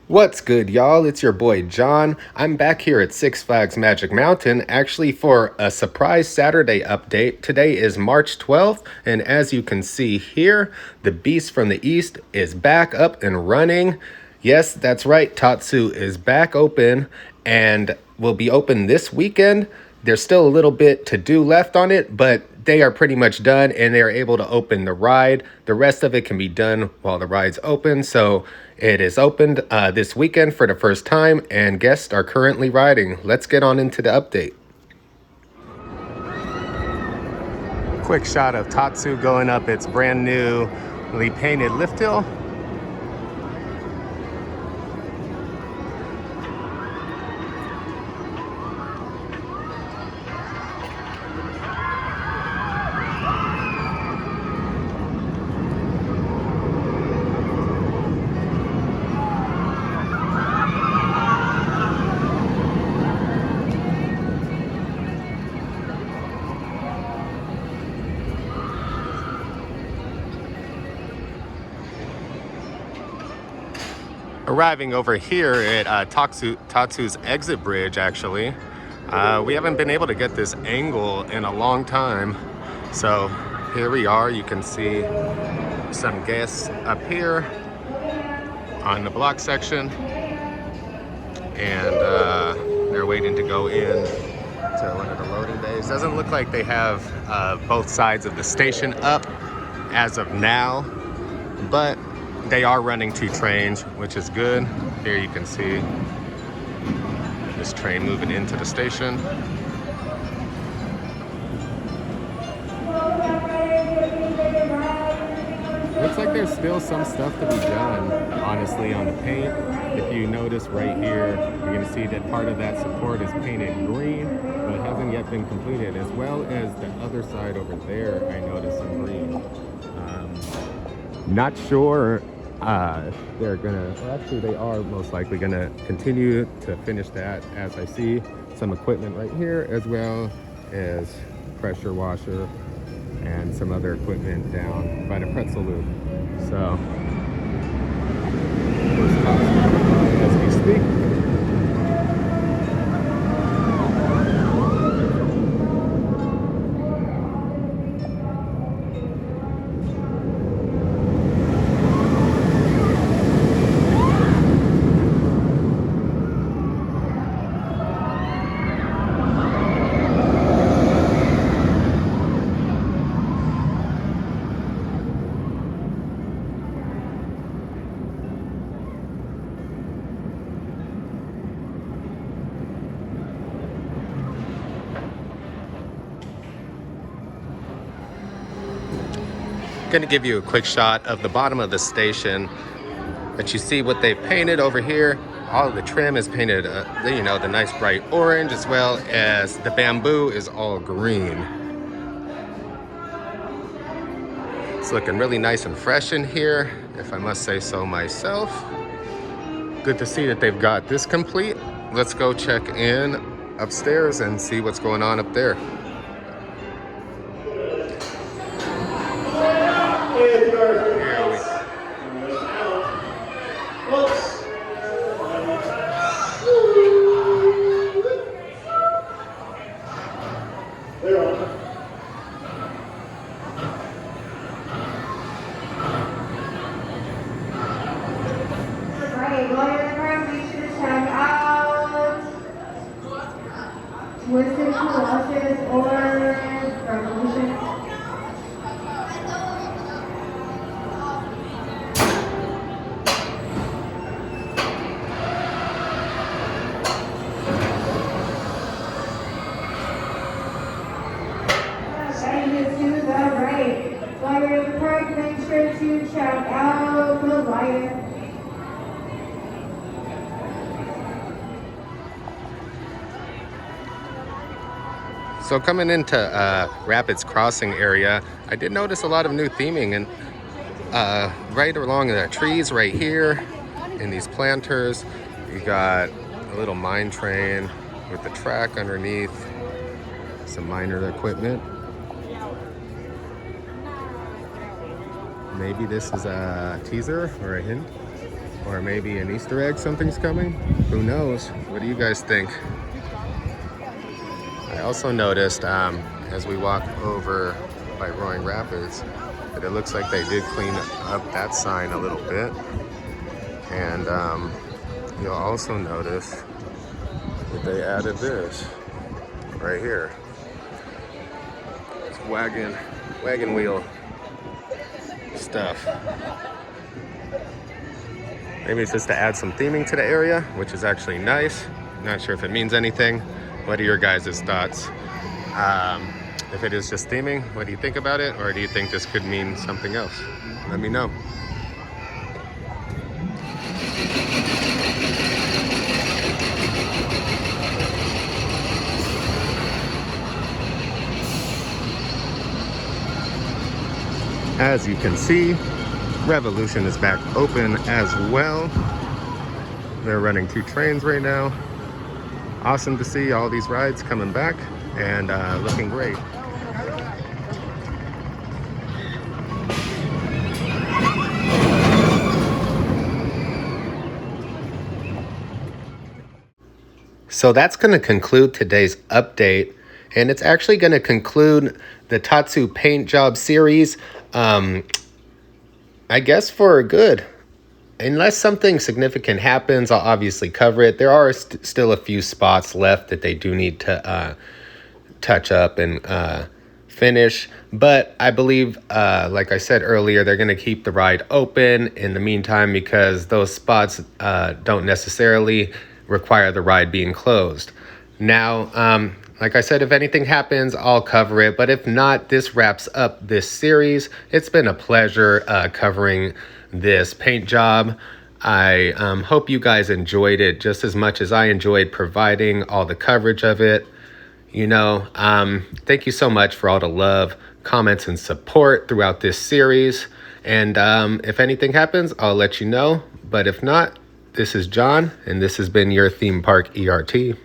What's good, y'all? It's your boy John. I'm back here at Six Flags Magic Mountain actually for a surprise Saturday update. Today is March 12th, and as you can see here, the Beast from the East is back up and running. Yes, that's right, Tatsu is back open and will be open this weekend. There's still a little bit to do left on it, but they are pretty much done and they are able to open the ride. The rest of it can be done while the ride's open. So it is opened this weekend for the first time and guests are currently riding. Let's get on into the update. Quick shot of Tatsu going up its brand newly painted lift hill. Arriving over here at Tatsu's exit bridge, actually. We haven't been able to get this angle in a long time. So here we are. You can see some guests up here on the block section. And they're waiting to go in to one of the loading bays. Doesn't look like they have both sides of the station up as of now, but they are running two trains, which is good. Here you can see this train moving into the station. Looks like there's still some stuff to be done, honestly, on the paint. If you notice right here, you're gonna see that part of that support is painted green, but it hasn't yet been completed, as well as the other side over there, I noticed some green. Not sure they're gonna, well, actually they are most likely gonna continue to finish that, as I see some equipment right here, as well as pressure washer and some other equipment down by the pretzel loop. So, as we speak. Going to give you a quick shot of the bottom of the station, but you see what they painted over here. All of the trim is painted, you know, the nice bright orange, as well as the bamboo is all green. It's looking really nice and fresh in here, if I must say so myself. Good to see that they've got this complete. Let's go check in upstairs and see what's going on up there. Twisted Colossus or Revolution. And to the right. While you're in the park, make sure to shout out the liar. So coming into Rapids Crossing area, I did notice a lot of new theming, and right along the trees right here in these planters, you got a little mine train with the track underneath, some miner equipment. Maybe this is a teaser or a hint. Or maybe an Easter egg, something's coming? Who knows? What do you guys think? I also noticed as we walk over by Roaring Rapids that it looks like they did clean up that sign a little bit. And you'll also notice that they added this right here. It's wagon wheel stuff. Maybe it's just to add some theming to the area, which is actually nice. Not sure if it means anything. What are your guys' thoughts? If it is just theming, what do you think about it? Or do you think this could mean something else? Let me know. As you can see, Revolution is back open as well. They're running 2 trains right now. Awesome to see all these rides coming back and looking great. So that's going to conclude today's update, and it's actually going to conclude the Tatsu paint job series, I guess for good. Unless something significant happens, I'll obviously cover it. There are still a few spots left that they do need to touch up and finish. But I believe, like I said earlier, they're going to keep the ride open in the meantime because those spots don't necessarily require the ride being closed. Now, like I said, if anything happens, I'll cover it. But if not, this wraps up this series. It's been a pleasure covering this paint job. I hope you guys enjoyed it just as much as I enjoyed providing all the coverage of it. You know, thank you so much for all the love, comments, and support throughout this series. And if anything happens, I'll let you know. But if not, this is John, and this has been your Theme Park ERT.